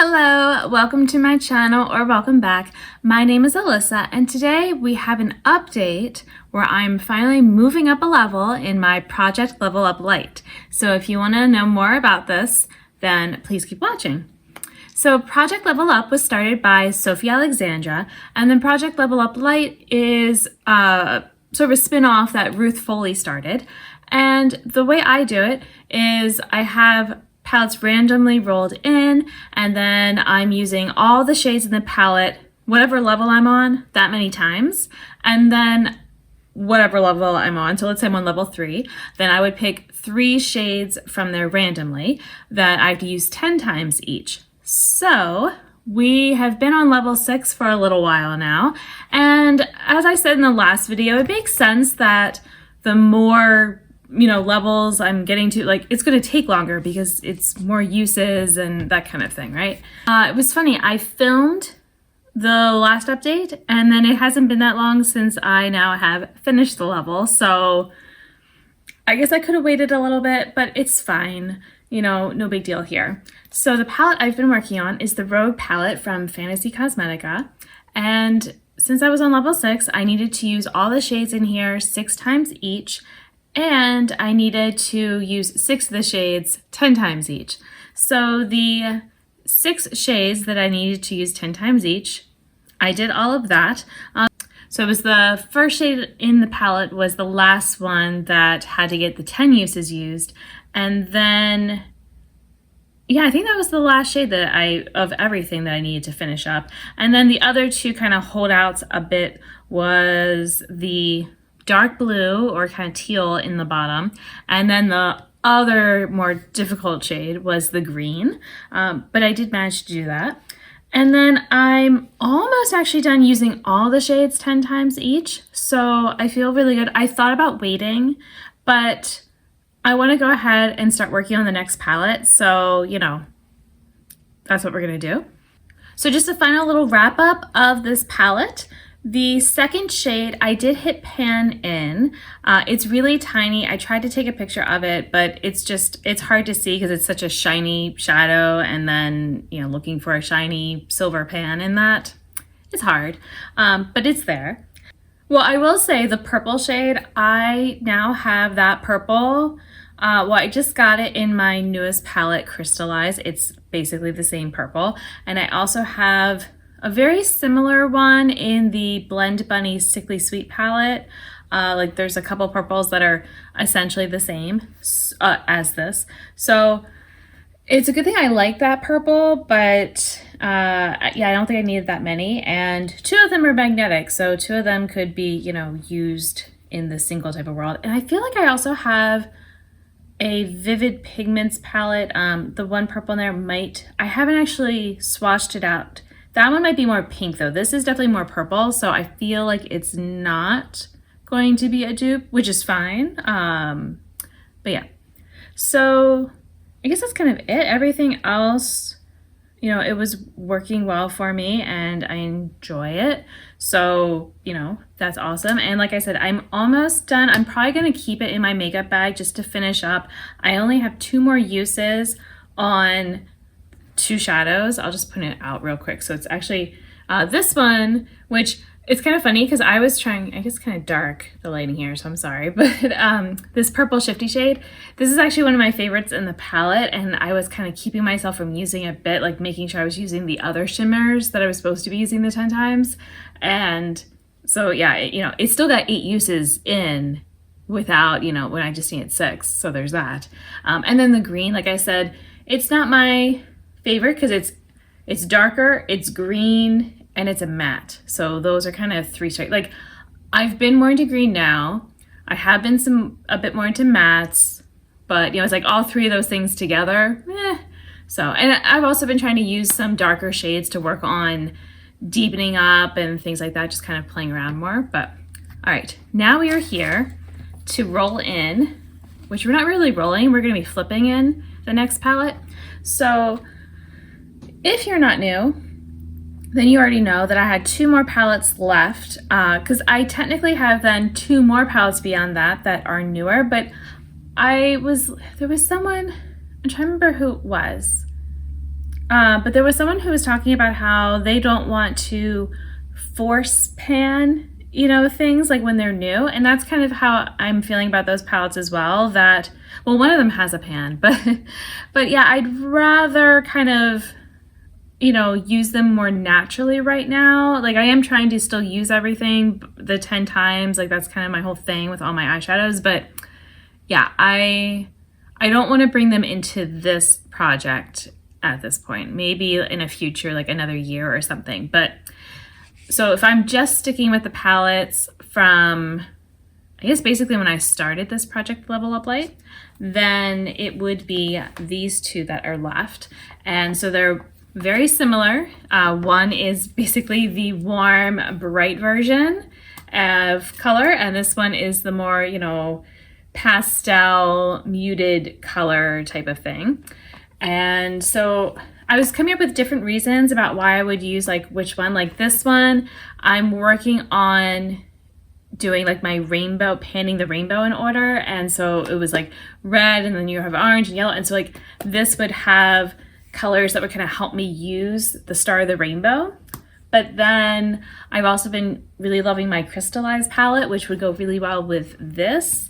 Hello, welcome to my channel or welcome back. My name is Alyssa and today we have an update where I'm finally moving up a level in my Project Level Up Lite. So if you want to know more about this, then please keep watching. So Project Level Up was started by Sophie Alexandra, and then Project Level Up Lite is sort of a spin-off that Ruth Foley started. And the way I do it is I have palettes randomly rolled in, and then I'm using all the shades in the palette, whatever level I'm on, that many times, and then whatever level I'm on, so let's say I'm on level 3, then I would pick 3 shades from there randomly that I have to use 10 times each. So we have been on level 6 for a little while now, and as I said in the last video, it makes sense that the more levels I'm getting to, like, it's going to take longer because it's more uses and that kind of thing, right? It was funny, I filmed the last update and then it hasn't been that long since I now have finished the level, so I guess I could have waited a little bit, but it's fine, no big deal here. So the palette I've been working on is the Rogue palette from Fantasy Cosmetica, and since I was on level 6, I needed to use all the shades in here 6 times each, and I needed to use 6 of the shades 10 times each. So the 6 shades that I needed to use 10 times each, I did all of that. So it was the first shade in the palette was the last one that had to get the 10 uses used. And then, yeah, I think that was the last shade that of everything that I needed to finish up. And then the other 2 kind of holdouts a bit was the dark blue or kind of teal in the bottom, and then the other more difficult shade was the green, but I did manage to do that. And then I'm almost actually done using all the shades 10 times each, so I feel really good. I thought about waiting, but I want to go ahead and start working on the next palette, so that's what we're gonna do. So just a final little wrap up of this palette. The second shade, I did hit pan in. It's really tiny. I tried to take a picture of it, but it's hard to see because it's such a shiny shadow, and then, looking for a shiny silver pan in that, it's hard, but it's there. Well, I will say the purple shade, I now have that purple. I just got it in my newest palette, Crystallize. It's basically the same purple. And I also have a very similar one in the Blend Bunny Sickly Sweet palette. Like there's a couple purples that are essentially the same as this. So it's a good thing I like that purple, but yeah, I don't think I needed that many. And 2 of them are magnetic, so 2 of them could be, used in the single type of world. And I feel like I also have a Vivid Pigments palette. The one purple in there I haven't actually swatched it out. That one might be more pink though. This is definitely more purple, so I feel like it's not going to be a dupe, which is fine. But yeah, so I guess that's kind of it. Everything else, it was working well for me and I enjoy it. So, that's awesome. And like I said, I'm almost done. I'm probably going to keep it in my makeup bag just to finish up. I only have 2 more uses on 2 shadows. I'll just put it out real quick. So it's actually this one, which it's kind of funny because I was trying, I guess kind of dark, the lighting here, so I'm sorry, but this purple shifty shade, this is actually one of my favorites in the palette, and I was kind of keeping myself from using it a bit, like making sure I was using the other shimmers that I was supposed to be using the 10 times. And so yeah, it still got 8 uses in without, when I just needed 6, so there's that. And then the green, like I said, it's not my favorite because it's darker, it's green, and it's a matte. So those are kind of 3 straight. Like, I've been more into green now. I have been a bit more into mattes, but it's like all 3 of those things together. So, and I've also been trying to use some darker shades to work on deepening up and things like that, just kind of playing around more. But all right, now we are here to roll in, which we're not really rolling. We're going to be flipping in the next palette. So if you're not new, then you already know that I had 2 more palettes left, because I technically have then 2 more palettes beyond that are newer, but there was someone, I'm trying to remember who it was. But there was someone who was talking about how they don't want to force pan, things like when they're new. And that's kind of how I'm feeling about those palettes as well. That, well, one of them has a pan, but yeah, I'd rather kind of, use them more naturally right now. Like I am trying to still use everything the 10 times. Like that's kind of my whole thing with all my eyeshadows. But yeah, I don't want to bring them into this project at this point. Maybe in a future, like another year or something. But so if I'm just sticking with the palettes from, I guess basically when I started this project Level Up Light, then it would be these two that are left. And so they're very similar. One is basically the warm, bright version of color, and this one is the more, pastel, muted color type of thing. And so I was coming up with different reasons about why I would use like which one. Like this one, I'm working on doing like my rainbow, panning the rainbow in order. And so it was like red, and then you have orange and yellow. And so like this would have colors that would kind of help me use the Star of the Rainbow. But then I've also been really loving my crystallized palette, which would go really well with this.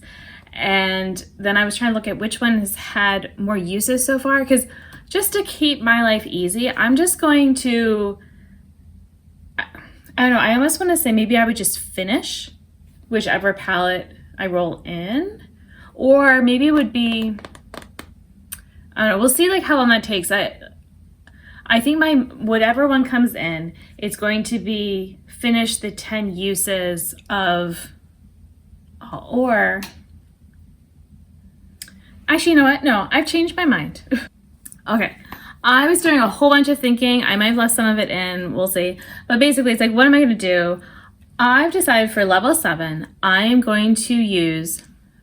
And then I was trying to look at which one has had more uses so far, because just to keep my life easy, I'm just going to, I don't know, I almost want to say maybe I would just finish whichever palette I roll in, or maybe it would be, I don't know, we'll see like how long that takes. I think my, whatever one comes in, it's going to be finish the 10 uses of, or, actually, you know what? No, I've changed my mind. Okay, I was doing a whole bunch of thinking. I might have left some of it in, we'll see. But basically, it's like, what am I gonna do? I've decided for level 7, I am going to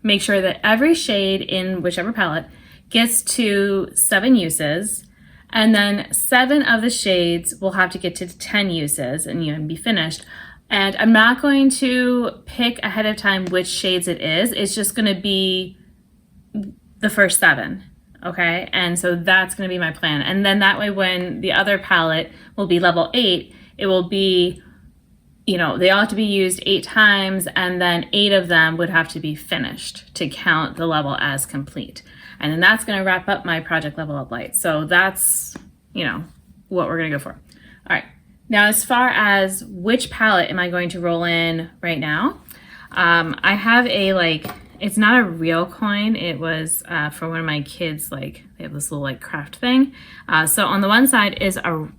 make sure that every shade in whichever palette gets to 7 uses, and then 7 of the shades will have to get to 10 uses and be finished. And I'm not going to pick ahead of time which shades it is. It's just gonna be the first 7, okay? And so that's gonna be my plan. And then that way when the other palette will be level 8, it will be, they all have to be used 8 times, and then 8 of them would have to be finished to count the level as complete. And then that's gonna wrap up my project Level Up Light. So that's, what we're gonna go for. All right, now as far as which palette am I going to roll in right now, I have it's not a real coin. It was for one of my kids, they have this little craft thing. So on the one side is sorry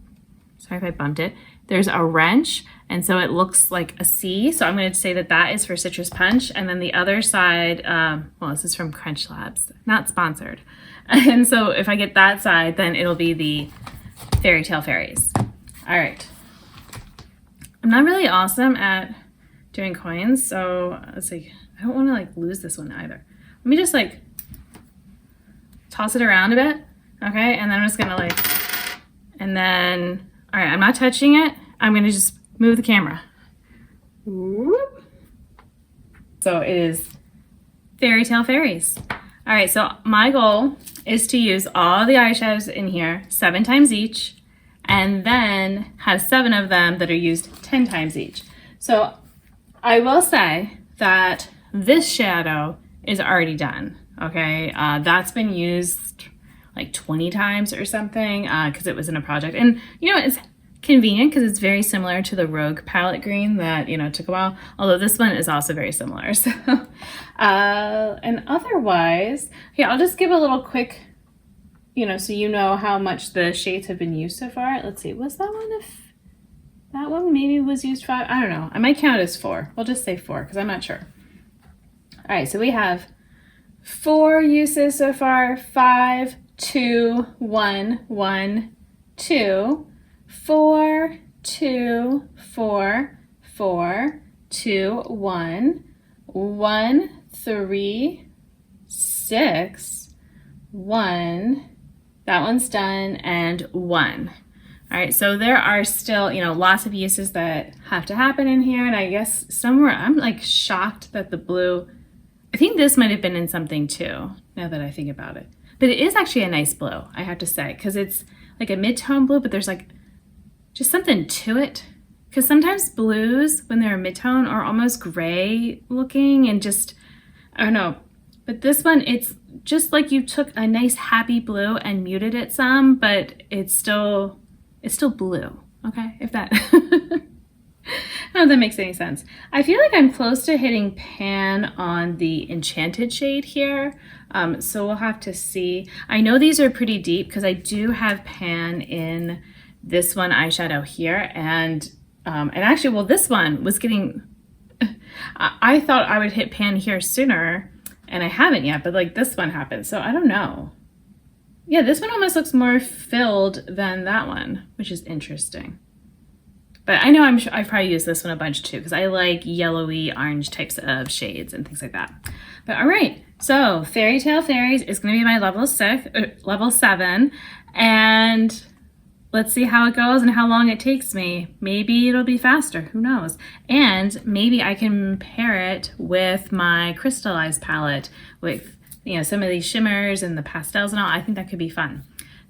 if I bumped it, there's a wrench, and so it looks like a C. So I'm going to say that that is for Citrus Punch. And then the other side, well, this is from Crunch Labs, not sponsored. And so if I get that side, then it'll be the Fairy Tale Fairies. All right. I'm not really awesome at doing coins, so let's see. I don't want to lose this one either. Let me just toss it around a bit. Okay. And then I'm just going to and then, all right, I'm not touching it. I'm going to just move the camera. Whoop. So it is Fairy Tale Fairies. All right, so my goal is to use all the eyeshadows in here 7 times each, and then have 7 of them that are used 10 times each. So I will say that this shadow is already done, okay? That's been used 20 times or something because it was in a project. And it's convenient because it's very similar to the Rogue palette green that, took a while, although this one is also very similar. So, and otherwise, yeah, I'll just give a little quick, so how much the shades have been used so far. Let's see, was that one, that one maybe was used 5? I don't know. I might count it as 4. We'll just say 4 because I'm not sure. All right, so we have 4 uses so far, 5, 2, 1, 1, 2, 4, 2, 4, 4, 2, 1, 1, 3, 6, 1, that one's done, and 1. All right, so there are still, lots of uses that have to happen in here, and I guess somewhere, I'm shocked that the blue, I think this might have been in something too, now that I think about it. But it is actually a nice blue, I have to say, because it's like a mid-tone blue, but there's like just something to it. Because sometimes blues, when they're mid-tone, are almost gray looking and just, I don't know. But this one, it's just like you took a nice happy blue and muted it some, but it's still blue. Okay, if that, I don't know if that makes any sense. I feel like I'm close to hitting pan on the Enchanted shade here, so we'll have to see. I know these are pretty deep because I do have pan in this one eyeshadow here, and actually, well, this one was getting, I thought I would hit pan here sooner, and I haven't yet, but like this one happened, so I don't know. Yeah, this one almost looks more filled than that one, which is interesting. But I know I've probably used this one a bunch too, because I like yellowy orange types of shades and things like that. But all right, so Fairy Tale Fairies is going to be my level 7, and let's see how it goes and how long it takes me. Maybe it'll be faster, who knows? And maybe I can pair it with my crystallized palette with, you know, some of these shimmers and the pastels and all. I think that could be fun.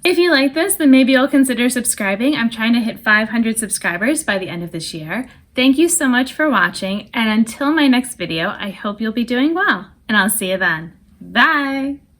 If you like this, then maybe you'll consider subscribing. I'm trying to hit 500 subscribers by the end of this year. Thank you so much for watching, and until my next video, I hope you'll be doing well, and I'll see you then. Bye!